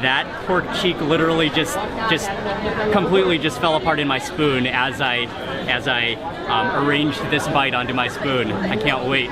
that pork cheek literally just completely just fell apart in my spoon as I arranged this bite onto my spoon. I can't wait.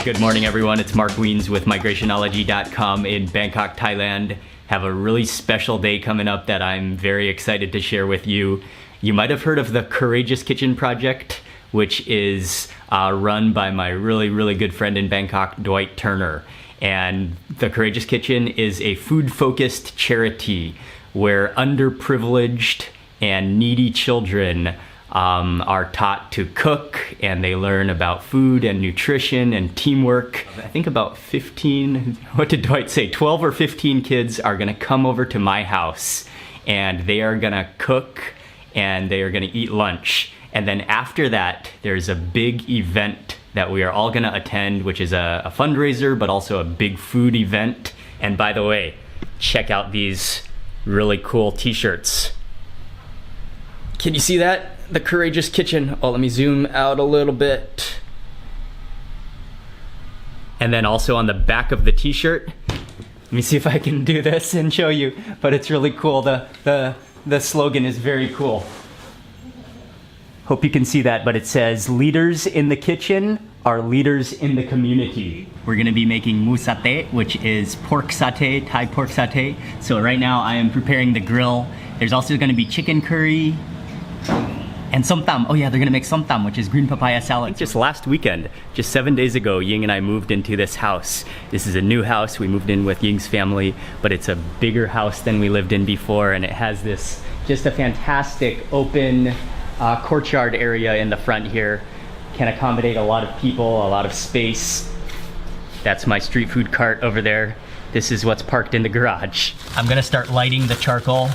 Good morning, everyone. It's Mark Weens with migrationology.com in Bangkok, Thailand. Have a really special day coming up that I'm very excited to share with you. You might have heard of the Courageous Kitchen Project, which is run by my really good friend in Bangkok, Dwight Turner. And the Courageous Kitchen is a food-focused charity where underprivileged and needy children are taught to cook, and they learn about food and nutrition and teamwork. I think about 15, what did Dwight say? 12 or 15 kids are gonna come over to my house, and they are gonna cook and they are gonna eat lunch. And then after that, there's a big event that we are all gonna attend, which is a fundraiser, but also a big food event. And by the way, check out these really cool t-shirts. Can you see that? The Courageous Kitchen. Oh, let me zoom out a little bit. And then also on the back of the t-shirt, let me see if I can do this and show you, but it's really cool. The slogan is very cool. Hope you can see that, but it says, leaders in the kitchen are leaders in the community. We're gonna be making mu satay, which is pork satay, Thai pork satay. So right now I am preparing the grill. There's also gonna be chicken curry, and som tam. Oh yeah, they're gonna make som tam, which is green papaya salad. Just last weekend, just 7 days ago, Ying and I moved into this house. This is a new house. We moved in with Ying's family, but it's a bigger house than we lived in before, and it has this just a fantastic open courtyard area in the front here. Can accommodate a lot of people, a lot of space. That's my street food cart over there. This is what's parked in the garage. I'm gonna start lighting the charcoal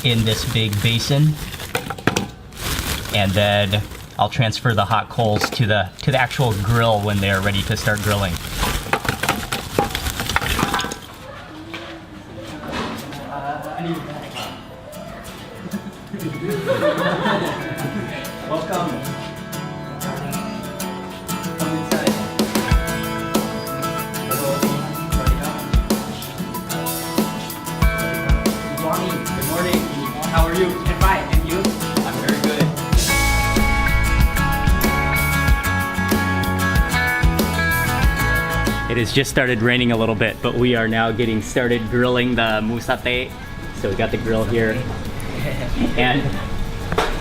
in this big basin. And then I'll transfer the hot coals to the actual grill when they're ready to start grilling. Welcome. Come inside. Good morning. Good morning. How are you? I'm fine. And you? I'm very good. It has just started raining a little bit, but we are now getting started grilling the mu satay. So we got the grill here, and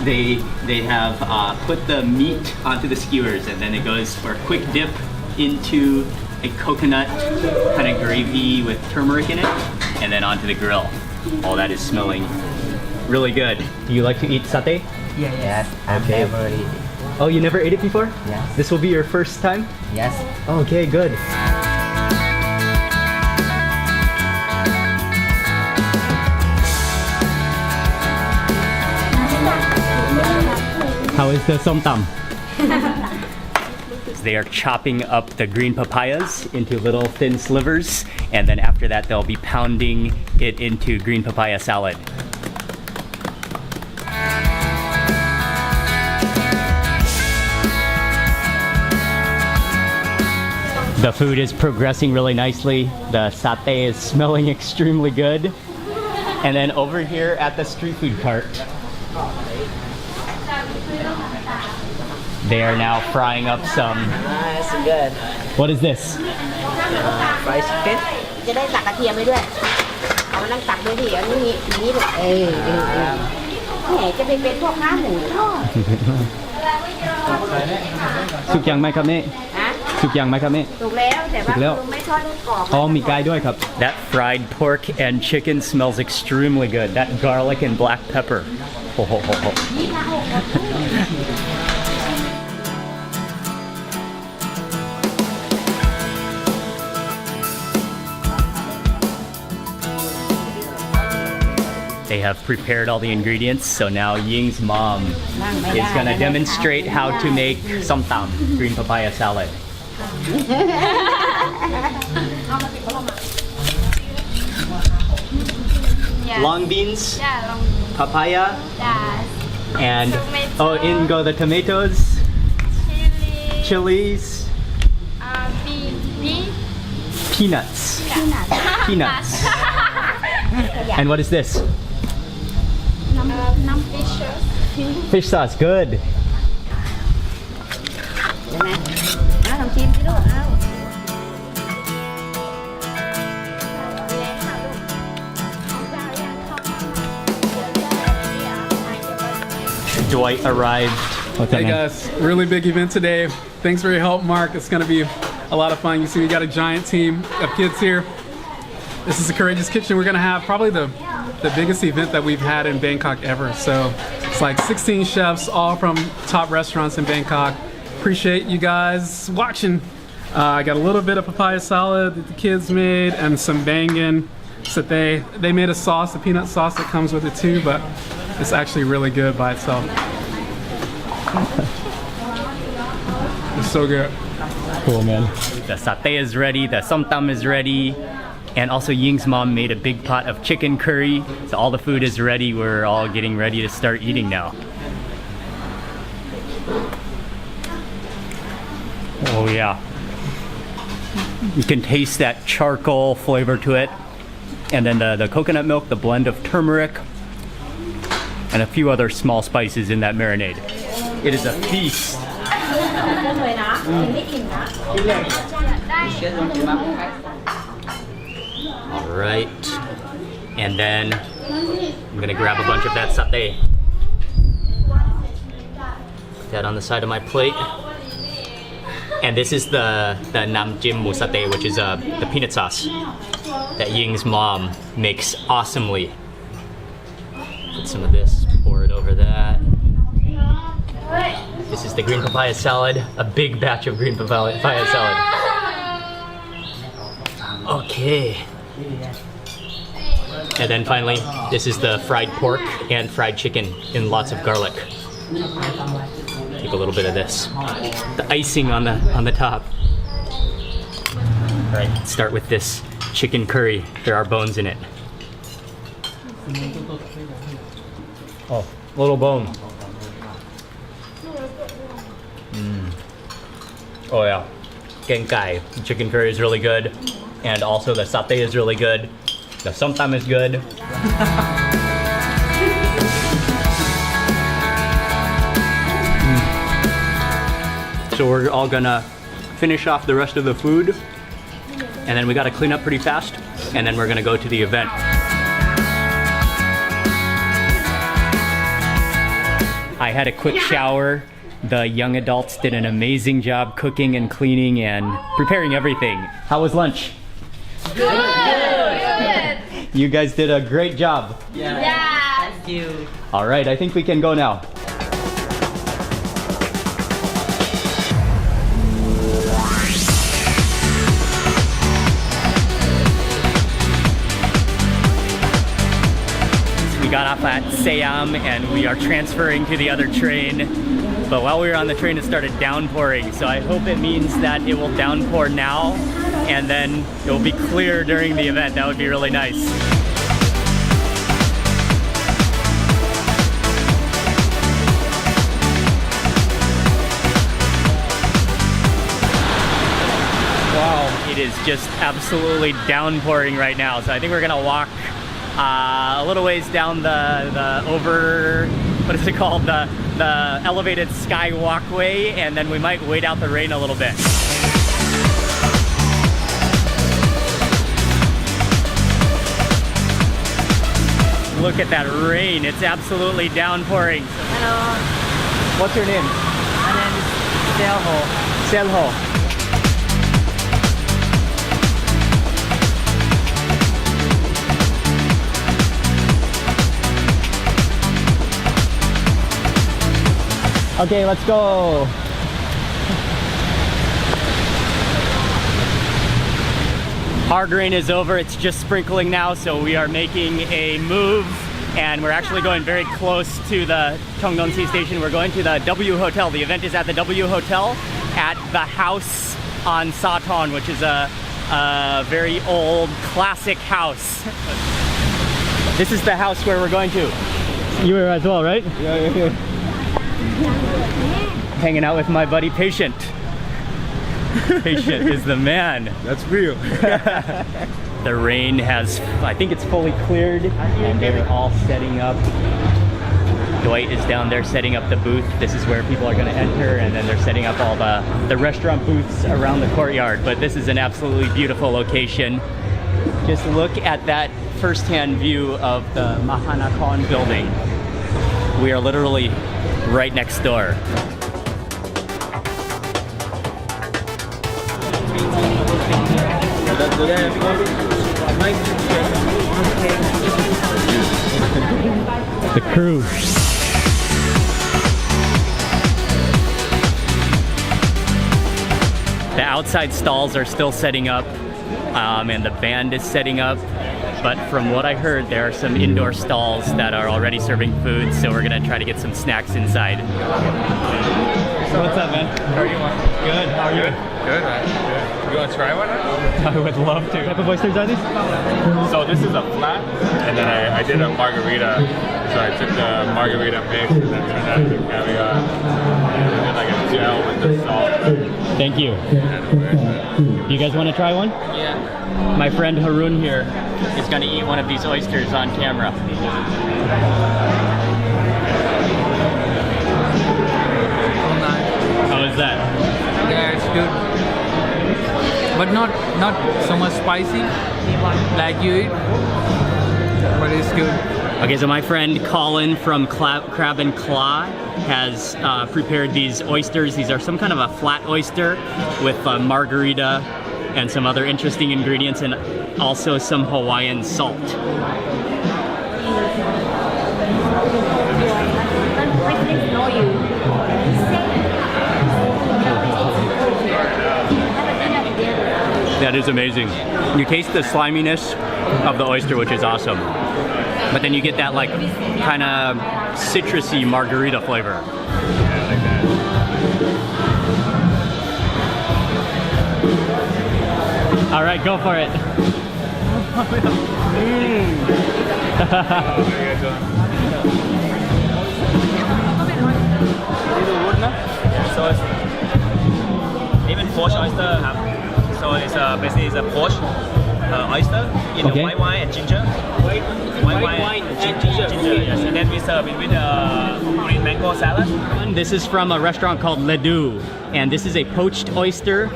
they have put the meat onto the skewers, and then it goes for a quick dip into a coconut kind of gravy with turmeric in it, and then onto the grill. All that is smelling really good. Do you like to eat satay? Yes, I've never eaten it. Oh, you never ate it before? Yes. This will be your first time? Yes. Okay, good. How is the som tam? They are chopping up the green papayas into little thin slivers, and then after that they'll be pounding it into green papaya salad. The food is progressing really nicely. The satay is smelling extremely good. And then over here at the street food cart, they are now frying up some. That's good. What is this? Fried chicken. จะได้ตักกระเทียมไปด้วย เอานั่งตักด้วยดิเอานี่นี่ลูกแหมจะไปเป็นพวกข้าวหมูทอด สุกยังไหมครับนี่ ฮะ สุกยังไหมครับนี่ ถูกแล้วแต่ว่า ถูกแล้ว ลุงไม่ทอดให้กรอบ อ๋อมีไก่ด้วยครับ That fried pork and chicken smells extremely good. That garlic and black pepper. Ho, ho, ho, ho. They have prepared all the ingredients, so now Ying's mom is gonna demonstrate how to make som tam, green papaya salad. Long beans, Yeah, long papaya, yeah. And Tomato. oh, in go the tomatoes, chili, chilies, beef, peanuts. Peanuts. And what is this? fishes. Fish sauce, good. เดี๋ยวนะเอาลองชิมสิลูกเอา Dwight arrived. What's Hey guys, really big event today. Thanks for your help, Mark. It's gonna be a lot of fun. You see, we got a giant team of kids here. This is the Courageous Kitchen. We're gonna have probably the biggest event that we've had in Bangkok ever. So it's like 16 chefs, all from top restaurants in Bangkok. Appreciate you guys watching. I got a little bit of papaya salad that the kids made and some bangin. Satay. They made a sauce, a peanut sauce that comes with it too, but it's actually really good by itself. It's so good. Cool, man. The satay is ready, the somtam is ready, and also Ying's mom made a big pot of chicken curry. So all the food is ready. We're all getting ready to start eating now. Oh yeah. You can taste that charcoal flavor to it. And then the coconut milk, the blend of turmeric, and a few other small spices in that marinade. It is a feast. All right. And then I'm gonna grab a bunch of that satay. Put that on the side of my plate. And this is the nam jim mu satay, which is the peanut sauce that Ying's mom makes awesomely. Put some of this, pour it over that. This is the green papaya salad, a big batch of green papaya salad. Okay. And then finally, this is the fried pork and fried chicken in lots of garlic. Take a little bit of this. The icing on the top. All right, let's start with this chicken curry. There are bones in it. Oh, little bone. Oh yeah, genkai. Chicken curry is really good, and also the satay is really good. The somtam is good. So we're all gonna finish off the rest of the food, and then we gotta clean up pretty fast, and then we're gonna go to the event. I had a quick shower. The young adults did an amazing job cooking and cleaning and preparing everything. How was lunch? Good. You guys did a great job. Yeah. Thank you. All right, I think we can go now. We got off at Siam and we are transferring to the other train. But while we were on the train, it started downpouring. So I hope it means that it will downpour now and then it will be clear during the event. That would be really nice. Wow, it is just absolutely downpouring right now. So I think we're gonna walk a little ways down the over, what is it called? The elevated sky walkway, and then we might wait out the rain a little bit. Look at that rain, it's absolutely downpouring. Hello, What's your name? my name is Selho. Selho. Okay, let's go. Hard rain is over, it's just sprinkling now, so we are making a move and we're actually going very close to the Tongdonsi station. We're going to the W Hotel. The event is at the W Hotel at the house on Saton, which is a very old classic house. This is the house where we're going to. You were as well, right? Yeah. Hanging out with my buddy Patient. Patient is the man. That's real. The rain has, I think it's fully cleared, and they're all setting up. Dwight is down there setting up the booth. This is where people are going to enter, and then they're setting up all the restaurant booths around the courtyard. But this is an absolutely beautiful location. Just look at that first-hand view of the Mahanakhon building. We are literally right next door. The crew. The outside stalls are still setting up, and the band is setting up. But from what I heard, there are some indoor stalls that are already serving food, so we're gonna try to get some snacks inside. So what's up, man? How are you? Good. How are you? Good, man. Good. You want to try one? I would love to. What type of oysters are these? So this is a flat, and then I did a margarita. So I took the margarita mix and then turned that into caviar. And then like a gel with the salt. Thank you. You guys want to try one? Yeah. My friend Harun here is going to eat one of these oysters on camera. How is that? Yeah, it's good. But not so much spicy like you eat. But it's good. Okay, so my friend Colin from Crab and Claw has prepared these oysters. These are some kind of a flat oyster with margarita and some other interesting ingredients, and also some Hawaiian salt. That is amazing. You taste the sliminess of the oyster, which is awesome. But then you get that like kind of citrusy margarita flavor. All right, go for it. So it's even poached oyster have. So it's basically it's a poached oyster in Okay. the white wine and ginger. White wine and ginger. Yes, and then we serve it with green mango salad. This is from a restaurant called Ledoux, and this is a poached oyster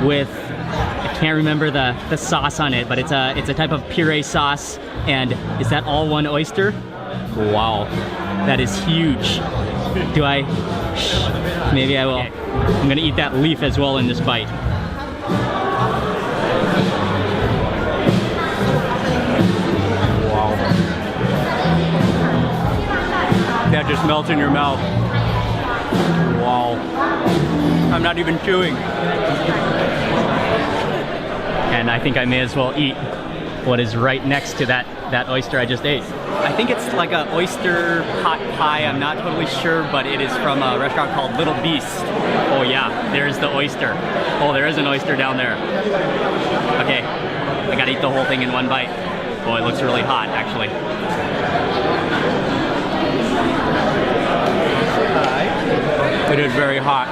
with, I can't remember the sauce on it, but it's a type of puree sauce. And is that all one oyster? Wow, that is huge. Do I? Maybe I will. I'm gonna eat that leaf as well in this bite. Wow. That just melts in your mouth. Wow. I'm not even chewing. And I think I may as well eat what is right next to that oyster I just ate. I think it's like an oyster pot pie, I'm not totally sure, but it is from a restaurant called Little Beast. Oh yeah, there's the oyster. Oh, there is an oyster down there. Okay, I gotta eat the whole thing in one bite. Oh, it looks really hot, actually. It is very hot.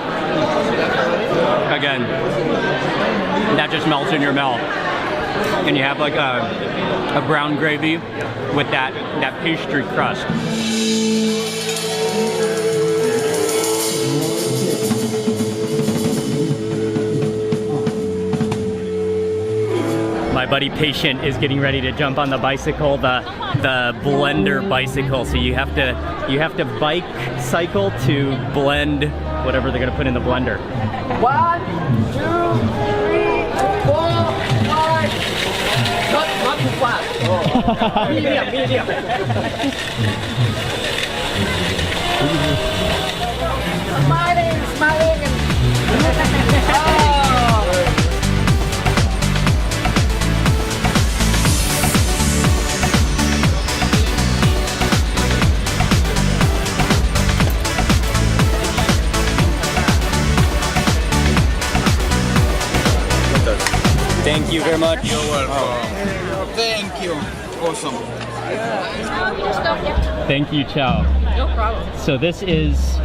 Again, that just melts in your mouth. And you have like a brown gravy with that pastry crust. My buddy Patient is getting ready to jump on the bicycle, the blender bicycle. So you have to bike cycle to blend whatever they're gonna put in the blender. 1, 2, 3, 4, 5. Not too fast. Medium. Smiling. Thank you very much. You're welcome. Thank you. Awesome. Thank you, Chow. No problem. So this is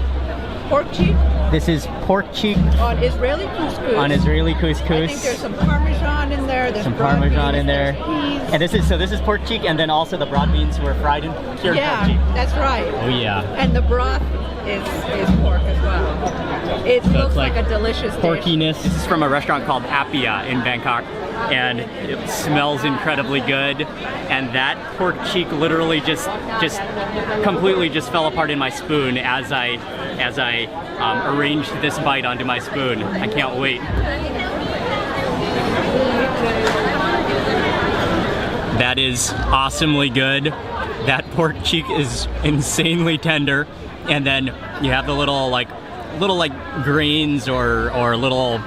pork cheek This is pork cheek on Israeli couscous. on Israeli I think there's couscous. some Parmesan in there. There's Some broad Parmesan beans, in there. there's peas. And this is pork cheek, and then also the broad beans were fried in cured pork cheek. Yeah, that's right. Oh yeah. And the broth is pork as well. It looks like a delicious dish. Porkiness. This is from a restaurant called Appia in Bangkok, and it smells incredibly good. And that pork cheek literally just completely just fell apart in my spoon as I arranged this bite onto my spoon. I can't wait. That is awesomely good. That pork cheek is insanely tender, and then you have the little grains or little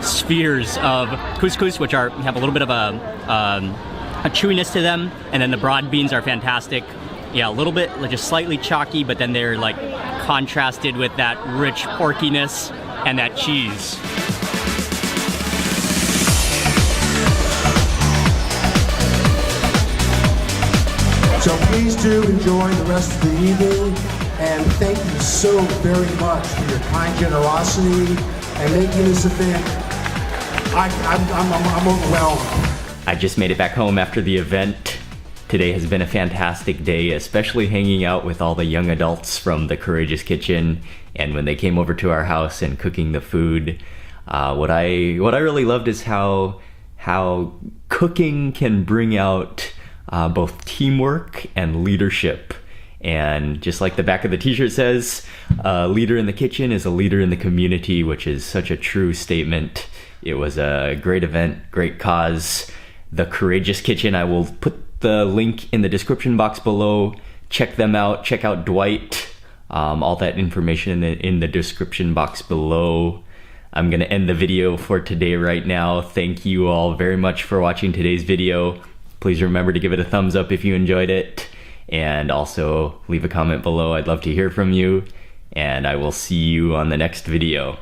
spheres of couscous, which have a little bit of a chewiness to them, and then the broad beans are fantastic. Yeah, a little bit just slightly chalky, but then they're like contrasted with that rich porkiness and that cheese. So please do enjoy the rest of the evening, and thank you so very much for your kind generosity and making this event. I'm overwhelmed. I just made it back home after the event. Today has been a fantastic day, especially hanging out with all the young adults from the Courageous Kitchen, and when they came over to our house and cooking the food. What I really loved is how cooking can bring out both teamwork and leadership. And just like the back of the t-shirt says, a leader in the kitchen is a leader in the community, which is such a true statement. It was a great event, great cause. The Courageous Kitchen, I will put the link in the description box below. Check them out. Check out Dwight. All that information in the description box below. I'm going to end the video for today right now. Thank you all very much for watching today's video. Please remember to give it a thumbs up if you enjoyed it. And also leave a comment below. I'd love to hear from you. And I will see you on the next video.